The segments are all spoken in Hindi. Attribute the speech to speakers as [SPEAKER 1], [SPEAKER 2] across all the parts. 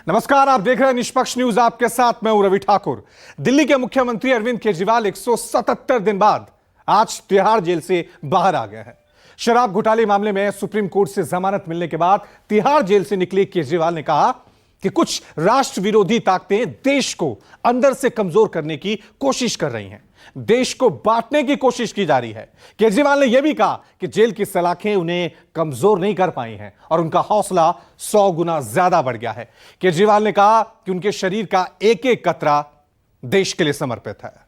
[SPEAKER 1] नमस्कार, आप देख रहे हैं निष्पक्ष न्यूज। आपके साथ मैं हूं रवि ठाकुर। दिल्ली के मुख्यमंत्री अरविंद केजरीवाल 177 दिन बाद आज तिहाड़ जेल से बाहर आ गए हैं। शराब घोटाले मामले में सुप्रीम कोर्ट से जमानत मिलने के बाद तिहाड़ जेल से निकले केजरीवाल ने कहा कि कुछ राष्ट्र विरोधी ताकतें देश को अंदर से कमजोर करने की कोशिश कर रही हैं, देश को बांटने की कोशिश की जा रही है। केजरीवाल ने यह भी कहा कि जेल की सलाखें उन्हें कमजोर नहीं कर पाई हैं और उनका हौसला 100 गुना ज्यादा बढ़ गया है। केजरीवाल ने कहा कि उनके शरीर का एक एक कतरा देश के लिए समर्पित है।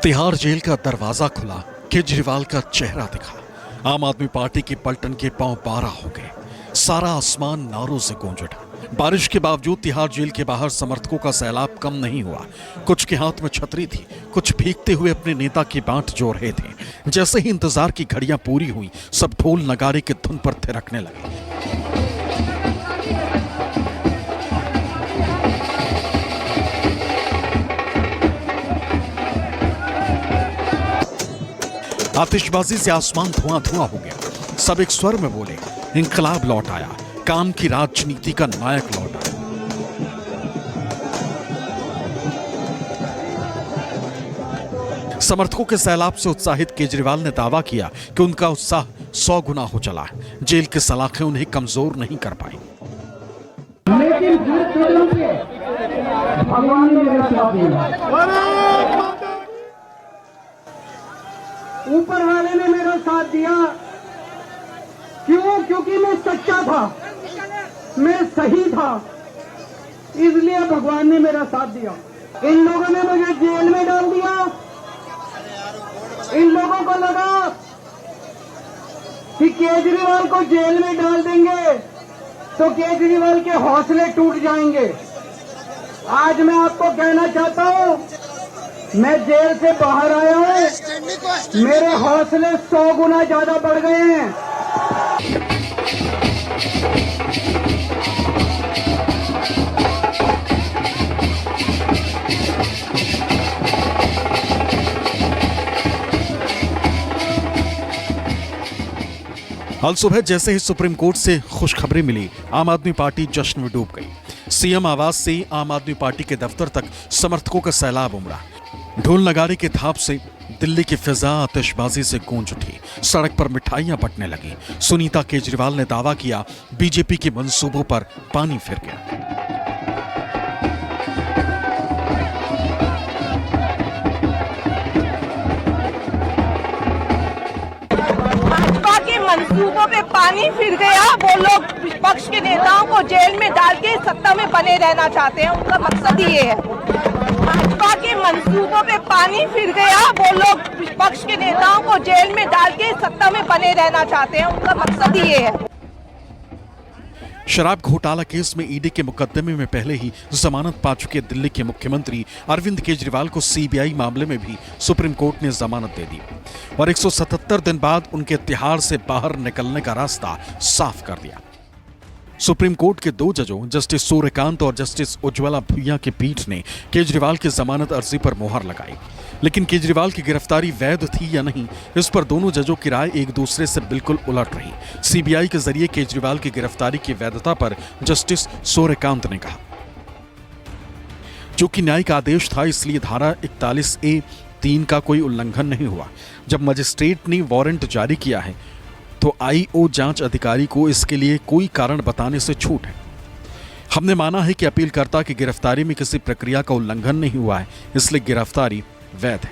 [SPEAKER 2] तिहाड़ जेल का दरवाजा खुला, केजरीवाल का चेहरा दिखा। आम आदमी पार्टी की पलटन के पांव 12 हो गए। सारा आसमान नारों से गूंज उठा। बारिश के बावजूद तिहाड़ जेल के बाहर समर्थकों का सैलाब कम नहीं हुआ। कुछ के हाथ में छतरी थी, कुछ भीगते हुए अपने नेता की बाट जो रहे थे। जैसे ही इंतजार की घड़ियां पूरी हुई, सब ढोल नगारे की धुन पर थिरकने लगे। आतिशबाजी से आसमान धुआं धुआं हो गया। सब एक स्वर में बोले, इंकलाब लौट आया, काम की राजनीति का नायक लौट आया। समर्थकों के सैलाब से उत्साहित केजरीवाल ने दावा किया कि उनका उत्साह 100 गुना हो चला है। जेल की सलाखें उन्हें कमजोर नहीं कर पाई।
[SPEAKER 3] लेकिन भगवान ने मेरे साथ दिया, ऊपर वाले ने मेरा साथ दिया। क्यों? क्योंकि मैं सच्चा था, मैं सही था, इसलिए भगवान ने मेरा साथ दिया। इन लोगों ने मुझे जेल में डाल दिया। इन लोगों को लगा कि केजरीवाल को जेल में डाल देंगे तो केजरीवाल के हौसले टूट जाएंगे। आज मैं आपको कहना चाहता हूं, मैं जेल से बाहर आया हूं, मेरे हौसले 100 गुना ज्यादा बढ़ गए हैं।
[SPEAKER 2] कल सुबह जैसे ही सुप्रीम कोर्ट से खुशखबरी मिली, आम आदमी पार्टी जश्न में डूब गई। सीएम आवास से आम आदमी पार्टी के दफ्तर तक समर्थकों का सैलाब उमड़ा। ढोल नगाड़े के थाप से दिल्ली की फिजा आतिशबाजी से गूंज उठी। सड़क पर मिठाइयां बंटने लगी। सुनीता केजरीवाल ने दावा किया, बीजेपी के मंसूबों पर पानी फिर गया।
[SPEAKER 4] भाजपा के मंसूबों पे पानी फिर गया। वो लोग विपक्ष के नेताओं को जेल में डाल के सत्ता में बने रहना चाहते हैं। उनका मकसद ही ये है। भाजपा के मंसूबों पे पानी फिर गया। वो लोग विपक्ष के नेताओं को जेल में डाल के सत्ता में बने रहना चाहते हैं। उनका मकसद ही ये है।
[SPEAKER 2] शराब घोटाला केस में ईडी के मुकदमे में पहले ही जमानत पा चुके दिल्ली के मुख्यमंत्री अरविंद केजरीवाल को सीबीआई मामले में भी सुप्रीम कोर्ट ने जमानत दे दी और 177 दिन बाद उनके तिहाड़ से बाहर निकलने का रास्ता साफ कर दिया। सुप्रीम कोर्ट के 2 जजों जस्टिस सूर्यकांत और जस्टिस उज्ज्वला भुइयां की पीठ ने केजरीवाल की जमानत अर्जी पर मोहर लगाई, लेकिन केजरीवाल की गिरफ्तारी वैध थी या नहीं, इस पर दोनों जजों की राय एक दूसरे से बिल्कुल उलट रही। सीबीआई के जरिए केजरीवाल की गिरफ्तारी की वैधता पर जस्टिस सूर्यकांत ने कहा, जो कि न्यायिक आदेश था, इसलिए धारा 41A(3) का कोई उल्लंघन नहीं हुआ। जब मजिस्ट्रेट ने वारंट जारी किया है तो आईओ जांच अधिकारी को इसके लिए कोई कारण बताने से छूट है। हमने माना है कि अपीलकर्ता की गिरफ्तारी में किसी प्रक्रिया का उल्लंघन नहीं हुआ है, इसलिए गिरफ्तारी वैध है।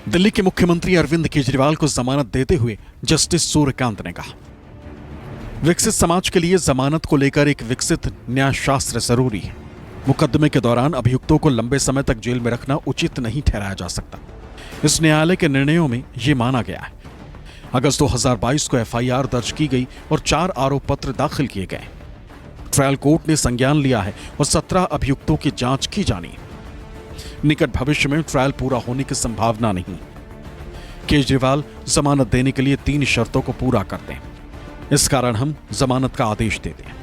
[SPEAKER 2] दिल्ली के मुख्यमंत्री अरविंद केजरीवाल को जमानत देते हुए जस्टिस सूर्यकांत ने कहा, विकसित समाज के लिए जमानत को लेकर एक विकसित न्याय शास्त्र जरूरी है। मुकदमे के दौरान अभियुक्तों को लंबे समय तक जेल में रखना उचित नहीं ठहराया जा सकता। इस न्यायालय के निर्णयों में यह माना गया है। अगस्त 2022 को एफआईआर दर्ज की गई और 4 आरोप पत्र दाखिल किए गए। ट्रायल कोर्ट ने संज्ञान लिया है और 17 अभियुक्तों की जांच की जानी है। निकट भविष्य में ट्रायल पूरा होने की संभावना नहीं। केजरीवाल जमानत देने के लिए 3 शर्तों को पूरा करते हैं। इस कारण हम जमानत का आदेश देते हैं।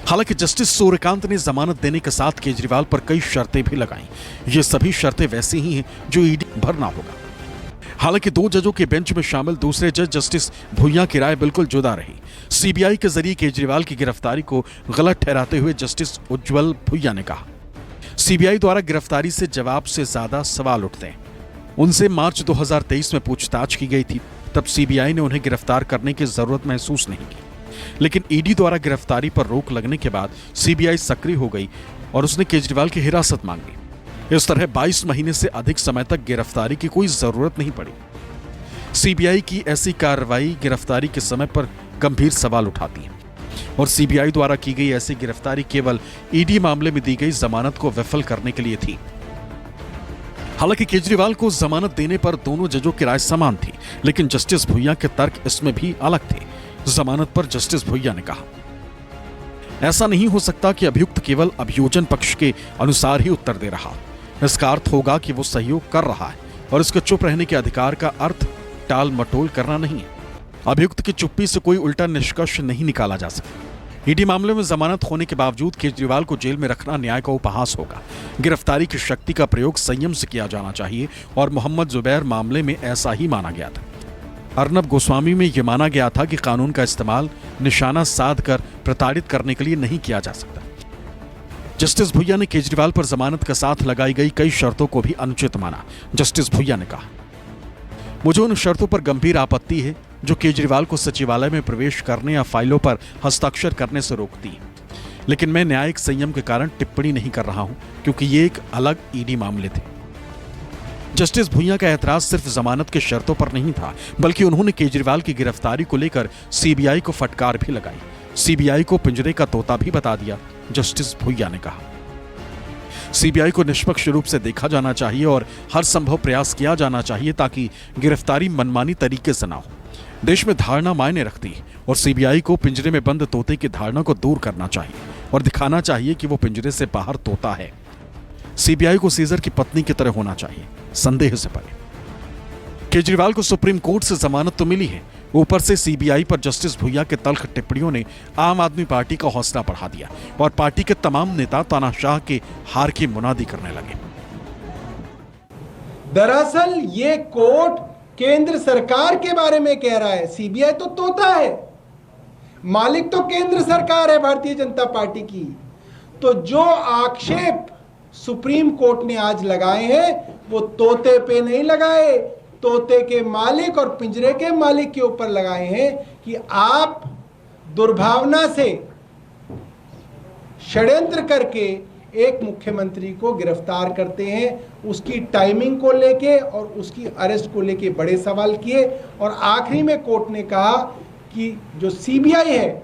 [SPEAKER 2] हालांकि जस्टिस सूर्यकांत ने जमानत देने के साथ केजरीवाल पर कई शर्तें भी लगाई। ये सभी शर्तें वैसी ही हैं जो ईडी भरना होगा। हालांकि 2 जजों के बेंच में शामिल दूसरे जज जस्टिस भुइयां की राय बिल्कुल जुदा रही। सीबीआई के जरिए केजरीवाल की गिरफ्तारी को गलत ठहराते हुए जस्टिस उज्जवल भुइयां ने कहा, सीबीआई द्वारा गिरफ्तारी से जवाब से ज्यादा सवाल उठते हैं। उनसे मार्च 2023 में पूछताछ की गई थी, तब सीबीआई ने उन्हें गिरफ्तार करने की जरूरत महसूस नहीं की। लेकिन ईडी द्वारा गिरफ्तारी पर रोक लगने के बाद सीबीआई सक्रिय हो गई और उसने केजरीवाल की हिरासत मांग ली। इस तरह 22 महीने से अधिक समय तक गिरफ्तारी की कोई जरूरत नहीं पड़ी। सीबीआई की ऐसी कार्रवाई गिरफ्तारी के समय पर गंभीर सवाल उठाती है और सीबीआई द्वारा की गई ऐसी गिरफ्तारी केवल ईडी मामले में दी गई जमानत को विफल करने के लिए थी। हालांकि केजरीवाल को जमानत देने पर दोनों जजों की राय समान थी, लेकिन जस्टिस भुइयां के तर्क इसमें भी अलग थे। जमानत पर जस्टिस भुइयां ने कहा, ऐसा नहीं हो सकता कि अभियुक्त केवल अभियोजन पक्ष के अनुसार ही उत्तर दे रहा। इसका अर्थ होगा कि वो सहयोग कर रहा है और इसके चुप रहने के अधिकार का अर्थ टाल मटोल करना नहीं है। अभियुक्त की चुप्पी से कोई उल्टा निष्कर्ष नहीं निकाला जा सकता। ईडी मामले में जमानत होने के बावजूद केजरीवाल को जेल में रखना न्याय का उपहास होगा। गिरफ्तारी की शक्ति का प्रयोग संयम से किया जाना चाहिए और मोहम्मद जुबैर मामले में ऐसा ही माना गया था। अर्नब गोस्वामी में यह माना गया था कि कानून का इस्तेमाल निशाना साध कर प्रताड़ित करने के लिए नहीं किया जा सकता। जस्टिस भुइयां ने केजरीवाल पर जमानत के साथ लगाई गई कई शर्तों को भी अनुचित माना। जस्टिस भुइयां ने कहा, मुझे उन शर्तों पर गंभीर आपत्ति है जो केजरीवाल को सचिवालय में प्रवेश करने या फाइलों पर हस्ताक्षर करने से रोकती है। लेकिन मैं न्यायिक संयम के कारण टिप्पणी नहीं कर रहा हूं, क्योंकि ये एक अलग ईडी मामले थे। जस्टिस भुइयां का एतराज सिर्फ जमानत की शर्तों पर नहीं था, बल्कि उन्होंने केजरीवाल की गिरफ्तारी को लेकर सीबीआई को फटकार भी लगाई। सीबीआई को पिंजरे का तोता भी बता दिया। जस्टिस भुइयां ने कहा, सीबीआई को निष्पक्ष रूप से देखा जाना चाहिए और हर संभव प्रयास किया जाना चाहिए ताकि गिरफ्तारी मनमानी तरीके से ना हो। देश में धारणा मायने रखती है और सीबीआई को पिंजरे में बंद तोते की धारणा को दूर करना चाहिए और दिखाना चाहिए कि वो पिंजरे से बाहर तोता है। सीबीआई को सीजर की पत्नी की तरह होना चाहिए, संदेह से परे। केजरीवाल को सुप्रीम कोर्ट से जमानत तो मिली है, ऊपर से सीबीआई पर जस्टिस भुइयां के तल्ख टिप्पणियों ने आम आदमी पार्टी का हौसला बढ़ा दिया और पार्टी के तमाम नेता तानाशाह के हार की मुनादी करने लगे।
[SPEAKER 5] दरअसल ये कोर्ट केंद्र सरकार के बारे में कह रहा है। सीबीआई तो तोता है, मालिक तो केंद्र सरकार है भारतीय जनता पार्टी की। तो जो आक्षेप सुप्रीम कोर्ट ने आज लगाए हैं वो तोते पे नहीं लगाए, तोते के मालिक और पिंजरे के मालिक के ऊपर लगाए हैं कि आप दुर्भावना से षड्यंत्र करके एक मुख्यमंत्री को गिरफ्तार करते हैं। उसकी टाइमिंग को लेके और उसकी अरेस्ट को लेके बड़े सवाल किए और आखिरी में कोर्ट ने कहा कि जो सीबीआई है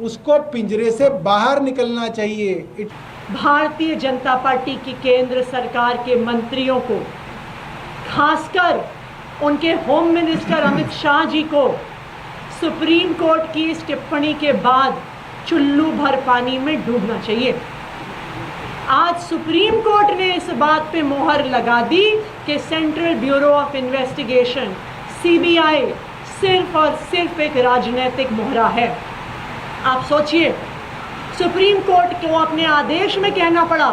[SPEAKER 5] उसको पिंजरे से बाहर निकलना चाहिए।
[SPEAKER 6] भारतीय जनता पार्टी की केंद्र सरकार के मंत्रियों को, खासकर उनके होम मिनिस्टर अमित शाह जी को सुप्रीम कोर्ट की इस टिप्पणी के बाद चुल्लू भर पानी में डूबना चाहिए। आज सुप्रीम कोर्ट ने इस बात पे मोहर लगा दी कि central bureau of investigation CBI सिर्फ और सिर्फ एक राजनीतिक मोहरा है। आप सोचिए, सुप्रीम कोर्ट को अपने आदेश में कहना पड़ा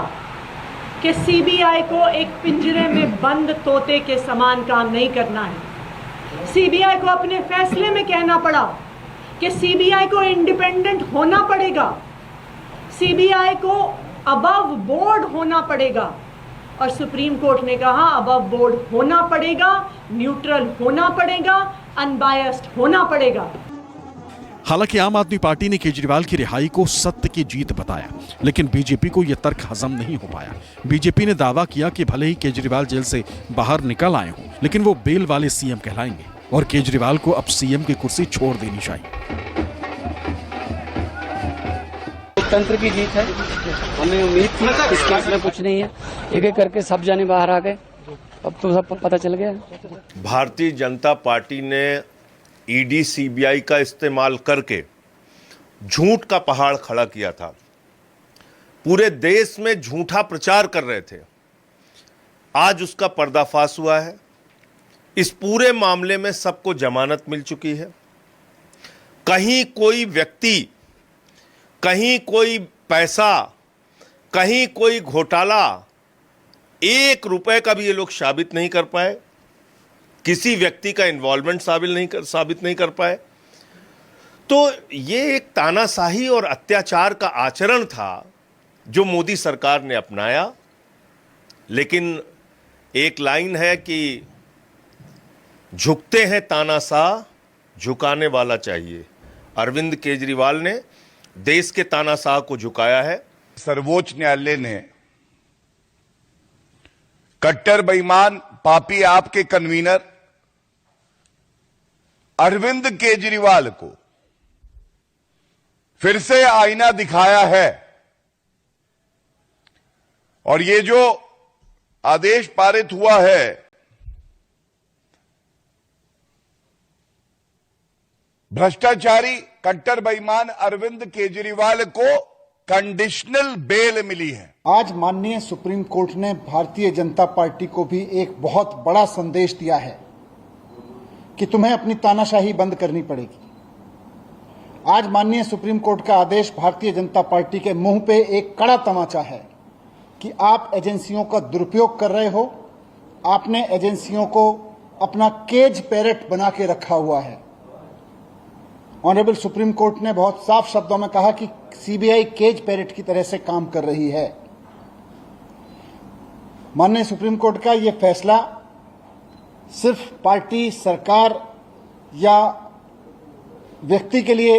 [SPEAKER 6] कि सीबीआई को एक पिंजरे में बंद तोते के समान काम नहीं करना है। सीबीआई को अपने फैसले में कहना पड़ा कि सीबीआई को इंडिपेंडेंट होना पड़ेगा, सीबीआई को अबव बोर्ड होना पड़ेगा। और सुप्रीम कोर्ट ने कहा अबव बोर्ड होना पड़ेगा, न्यूट्रल होना पड़ेगा, अनबायस्ड होना पड़ेगा।
[SPEAKER 2] हालांकि आम आदमी पार्टी ने केजरीवाल की रिहाई को सत्य की जीत बताया, लेकिन बीजेपी को यह तर्क हजम नहीं हो पाया। बीजेपी ने दावा किया कि भले ही केजरीवाल जेल से बाहर निकल आए हों, लेकिन वो बेल वाले सीएम कहलाएंगे और केजरीवाल को अब सीएम की कुर्सी छोड़ देनी चाहिए।
[SPEAKER 7] तंत्र की जीत है, हमें उम्मीद थी इस केस में कुछ नहीं है। एक एक करके सब जाने बाहर आ गए, अब तो सब पता चल गया।
[SPEAKER 8] भारतीय जनता पार्टी ने ईडी सीबीआई का इस्तेमाल करके झूठ का पहाड़ खड़ा किया था, पूरे देश में झूठा प्रचार कर रहे थे। आज उसका पर्दाफाश हुआ है। इस पूरे मामले में सबको जमानत मिल चुकी है। कहीं कोई व्यक्ति, कहीं कोई पैसा, कहीं कोई घोटाला, 1 रुपए का भी ये लोग साबित नहीं कर पाए, किसी व्यक्ति का इन्वॉल्वमेंट साबित नहीं कर पाए। तो ये एक तानाशाही और अत्याचार का आचरण था जो मोदी सरकार ने अपनाया। लेकिन एक लाइन है कि झुकते हैं तानाशाह, झुकाने वाला चाहिए। अरविंद केजरीवाल ने देश के तानाशाह को झुकाया है।
[SPEAKER 9] सर्वोच्च न्यायालय ने कट्टर बेईमान पापी आपके कन्वीनर अरविंद केजरीवाल को फिर से आईना दिखाया है और ये जो आदेश पारित हुआ है, भ्रष्टाचारी कट्टर बेईमान अरविंद केजरीवाल को कंडीशनल बेल मिली है।
[SPEAKER 10] आज माननीय सुप्रीम कोर्ट ने भारतीय जनता पार्टी को भी एक बहुत बड़ा संदेश दिया है कि तुम्हें अपनी तानाशाही बंद करनी पड़ेगी। आज माननीय सुप्रीम कोर्ट का आदेश भारतीय जनता पार्टी के मुंह पे एक कड़ा तमाचा है कि आप एजेंसियों का दुरुपयोग कर रहे हो। आपने एजेंसियों को अपना केज पैरेट बना के रखा हुआ है। ऑनरेबल सुप्रीम कोर्ट ने बहुत साफ शब्दों में कहा कि सीबीआई केज पैरेट की तरह से काम कर रही है। माननीय सुप्रीम कोर्ट का यह फैसला सिर्फ पार्टी, सरकार या व्यक्ति के लिए,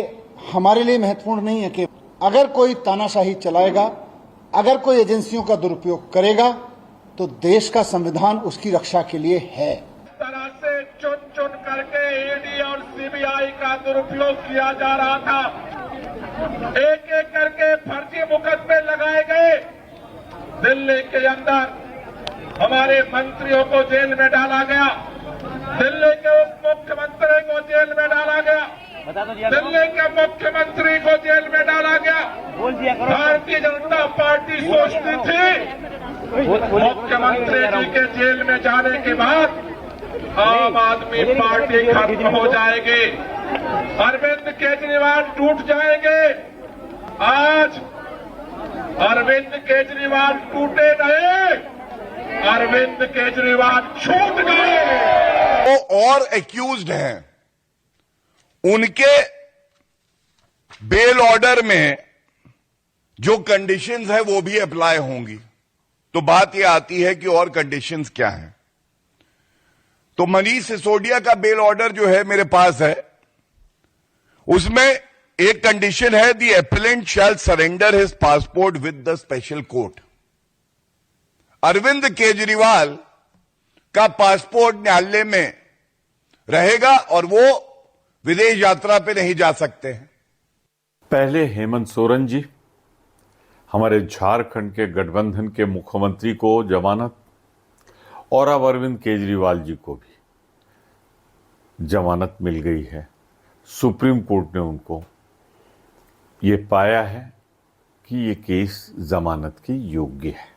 [SPEAKER 10] हमारे लिए महत्वपूर्ण नहीं है कि अगर कोई तानाशाही चलाएगा, अगर कोई एजेंसियों का दुरुपयोग करेगा तो देश का संविधान उसकी रक्षा के लिए है।
[SPEAKER 11] तरह से चुन चुन करके ईडी और सीबीआई का दुरुपयोग किया जा रहा था। एक एक करके फर्जी मुकदमे लगाए गए। दिल्ली के अंदर हमारे मंत्रियों को जेल में डाला गया, दिल्ली के उप मुख्यमंत्री को जेल में डाला गया, दिल्ली के मुख्यमंत्री को जेल में डाला गया। भारतीय जनता पार्टी सोचती थी मुख्यमंत्री जी के जेल में जाने के बाद आम आदमी पार्टी खत्म हो जाएगी, अरविंद केजरीवाल टूट जाएंगे। आज अरविंद केजरीवाल टूटे नहीं, अरविंद केजरीवाल छूट गए।
[SPEAKER 9] वो और एक्यूज्ड हैं, उनके बेल ऑर्डर में जो कंडीशंस है वो भी अप्लाई होंगी। तो बात यह आती है कि और कंडीशंस क्या हैं। तो मनीष सिसोदिया का बेल ऑर्डर जो है मेरे पास है, उसमें एक कंडीशन है, the appellant shall surrender his passport with the special court. Arvind Kejriwal का पासपोर्ट न्यायालय में रहेगा और वो विदेश यात्रा पे नहीं जा सकते हैं।
[SPEAKER 12] पहले हेमंत सोरेन जी, हमारे झारखंड के गठबंधन के मुख्यमंत्री को जमानत, और अब अरविंद केजरीवाल जी को भी जमानत मिल गई है। सुप्रीम कोर्ट ने उनको ये पाया है कि ये केस जमानत के योग्य है।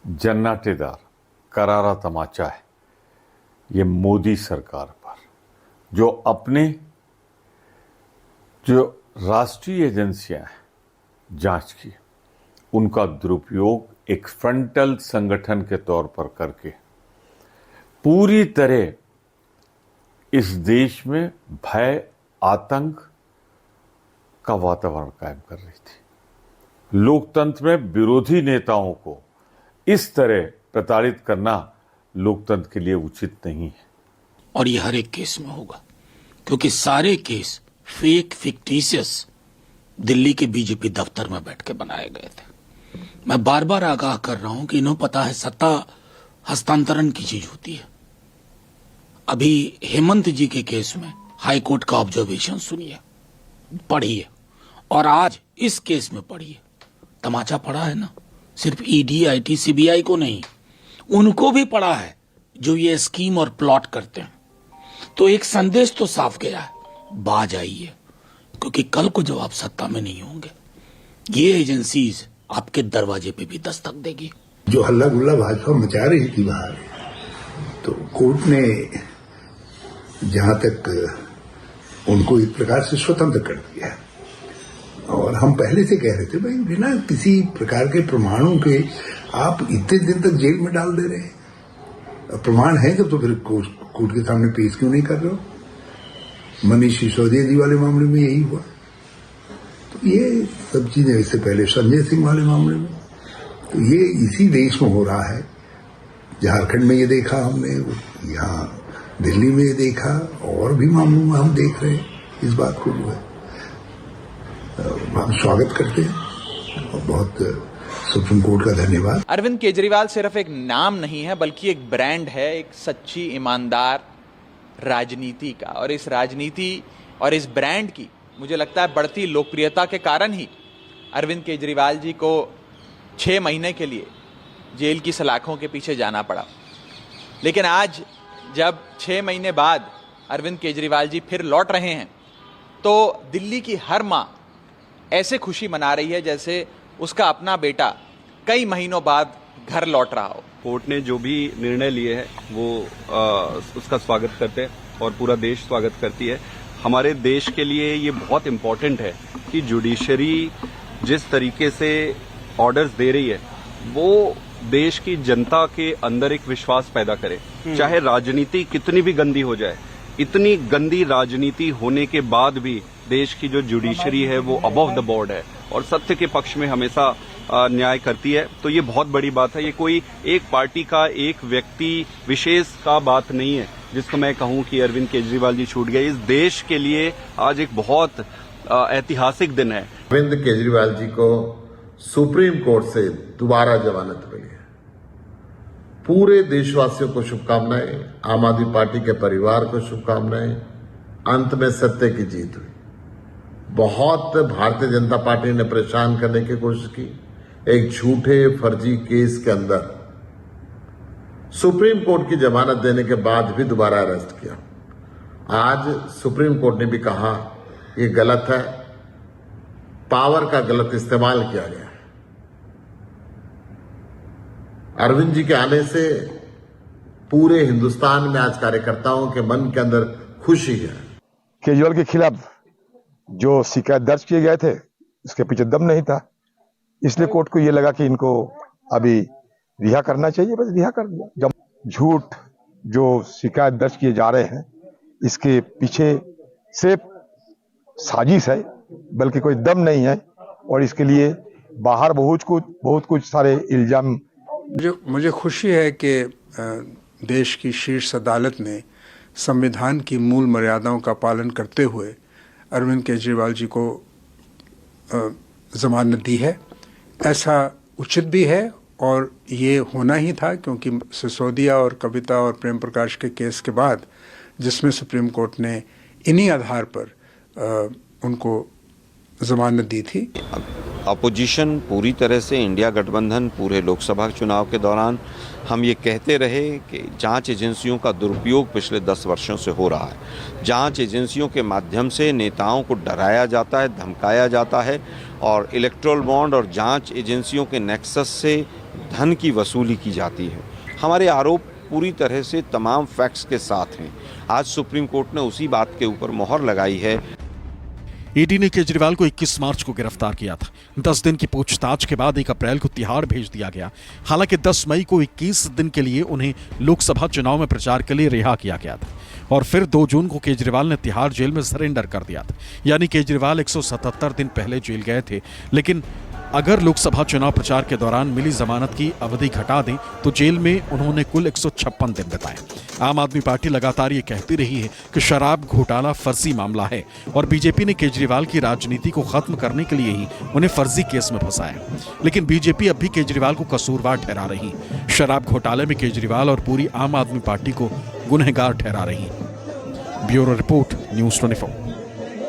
[SPEAKER 12] जन्नाटेदार करारा तमाचा है ये मोदी सरकार पर, जो अपने जो राष्ट्रीय एजेंसियां हैं जांच की, उनका दुरुपयोग एक फ्रंटल संगठन के तौर पर करके पूरी तरह इस देश में भय, आतंक का वातावरण कायम कर रही थी। लोकतंत्र में विरोधी नेताओं को इस तरह प्रताड़ित करना लोकतंत्र के लिए उचित नहीं है।
[SPEAKER 13] और ये हर एक केस में होगा, क्योंकि सारे केस फेक, फिक्टिशियस दिल्ली के बीजेपी दफ्तर में बैठ के बनाए गए थे। मैं बार बार आगाह कर रहा हूं कि इन्हें पता है सत्ता हस्तांतरण की चीज होती है। अभी हेमंत जी के केस में हाई कोर्ट का ऑब्जर्वेशन सुनिए, पढ़िए, और आज इस केस में पढ़िए। तमाचा पड़ा है ना, सिर्फ ईडी, आईटी, सीबीआई को नहीं, उनको भी पड़ा है जो ये स्कीम और प्लॉट करते हैं। तो एक संदेश तो साफ गया है, बाज आइए, क्योंकि कल को जब आप सत्ता में नहीं होंगे, ये एजेंसीज आपके दरवाजे पे भी दस्तक देगी।
[SPEAKER 14] जो हल्ला गुल्ला भाजपा मचा रही थी बाहर, तो कोर्ट ने जहां तक उनको एक प्रकार से स्वतंत्र कर दिया है, और हम पहले से कह रहे थे भाई बिना किसी प्रकार के प्रमाणों के आप इतने दिन तक जेल में डाल दे रहे हैं। प्रमाण है जब तो फिर कोर्ट के सामने पेश क्यों नहीं कर रहे हो। मनीष सिसोदिया जी वाले मामले में यही हुआ, तो ये सब चीजें, इससे पहले संजय सिंह वाले मामले में, तो ये इसी देश में हो रहा है। झारखंड में ये देखा हमने, यहाँ दिल्ली में ये देखा, और भी मामलों में हम देख रहे हैं इस बात को जो है हम स्वागत करते हैं, और बहुत सुप्रीम कोर्ट का धन्यवाद।
[SPEAKER 15] अरविंद केजरीवाल सिर्फ एक नाम नहीं है, बल्कि एक ब्रांड है, एक सच्ची ईमानदार राजनीति का। और इस राजनीति और इस ब्रांड की मुझे लगता है बढ़ती लोकप्रियता के कारण ही अरविंद केजरीवाल जी को 6 महीने के लिए जेल की सलाखों के पीछे जाना पड़ा। लेकिन आज जब 6 महीने बाद अरविंद केजरीवाल जी फिर लौट रहे हैं, तो दिल्ली की हर मां ऐसे खुशी मना रही है जैसे उसका अपना बेटा कई महीनों बाद घर लौट रहा हो।
[SPEAKER 16] कोर्ट ने जो भी निर्णय लिए हैं वो उसका स्वागत करते हैं और पूरा देश स्वागत करती है। हमारे देश के लिए ये बहुत इम्पोर्टेंट है कि जुडिशरी जिस तरीके से ऑर्डर्स दे रही है वो देश की जनता के अंदर एक विश्वास पैदा करे। चाहे राजनीति कितनी भी गंदी हो जाए, इतनी गंदी राजनीति होने के बाद भी देश की जो जुडिशरी है वो अबव द बोर्ड है और सत्य के पक्ष में हमेशा न्याय करती है। तो ये बहुत बड़ी बात है। ये कोई एक पार्टी का एक व्यक्ति विशेष का बात नहीं है जिसको मैं कहूं कि अरविंद केजरीवाल जी छूट गए। इस देश के लिए आज एक बहुत ऐतिहासिक दिन है।
[SPEAKER 17] अरविंद केजरीवाल जी को सुप्रीम कोर्ट से दोबारा जमानत मिली है। पूरे देशवासियों को शुभकामनाएं, आम आदमी पार्टी के परिवार को शुभकामनाएं। अंत में सत्य की जीत हुई। बहुत भारतीय जनता पार्टी ने परेशान करने की कोशिश की। एक झूठे फर्जी केस के अंदर सुप्रीम कोर्ट की जमानत देने के बाद भी दोबारा अरेस्ट किया। आज सुप्रीम कोर्ट ने भी कहा ये गलत है, पावर का गलत इस्तेमाल किया गया। अरविंद जी के आने से पूरे हिंदुस्तान में आज कार्यकर्ताओं के मन के अंदर खुशी है।
[SPEAKER 18] केजरीवाल के खिलाफ जो शिकायत दर्ज किए गए थे उसके पीछे दम नहीं था, इसलिए कोर्ट को यह लगा कि इनको अभी रिहा करना चाहिए, बस रिहा कर दिया। जब झूठ जो शिकायत दर्ज किए जा रहे हैं इसके पीछे सिर्फ साजिश है, बल्कि कोई दम नहीं है, और इसके लिए बाहर बहुत कुछ सारे इल्जाम।
[SPEAKER 19] मुझे खुशी है कि देश की शीर्ष अदालत ने संविधान की मूल मर्यादाओं का पालन करते हुए अरविंद केजरीवाल जी को जमानत दी है। ऐसा उचित भी है और ये होना ही था, क्योंकि सिसोदिया और कविता और प्रेम प्रकाश के केस के बाद जिसमें सुप्रीम कोर्ट ने इन्हीं आधार पर उनको जमानत दी थी।
[SPEAKER 20] अपोजिशन पूरी तरह से, इंडिया गठबंधन पूरे लोकसभा चुनाव के दौरान हम ये कहते रहे कि जांच एजेंसियों का दुरुपयोग पिछले 10 वर्षों से हो रहा है। जांच एजेंसियों के माध्यम से नेताओं को डराया जाता है, धमकाया जाता है, और इलेक्टोरल बॉन्ड और जांच एजेंसियों के नेक्सस से धन की वसूली की जाती है। हमारे आरोप पूरी तरह से तमाम फैक्ट्स के साथ हैं। आज सुप्रीम कोर्ट ने उसी बात के ऊपर मोहर लगाई है।
[SPEAKER 2] ईडी ने केजरीवाल को 21 मार्च को गिरफ्तार किया था। 10 दिन की पूछताछ के बाद 1 अप्रैल को तिहाड़ भेज दिया गया। हालांकि 10 मई को 21 दिन के लिए उन्हें लोकसभा चुनाव में प्रचार के लिए रिहा किया गया था, और फिर 2 जून को केजरीवाल ने तिहाड़ जेल में सरेंडर कर दिया था। यानी केजरीवाल 177 दिन पहले जेल गए थे। लेकिन अगर लोकसभा चुनाव प्रचार के दौरान मिली जमानत की अवधि घटा दें तो जेल में उन्होंने कुल 156 दिन बिताए। आम आदमी पार्टी लगातार ये कहती रही है कि शराब घोटाला फर्जी मामला है, और बीजेपी ने केजरीवाल की राजनीति को खत्म करने के लिए ही उन्हें फर्जी केस में फंसाया। लेकिन बीजेपी अब भी केजरीवाल को कसूरवार ठहरा रही। शराब घोटाले में केजरीवाल और पूरी आम आदमी पार्टी को गुनहगार ठहरा रही। Bureau report, news 24।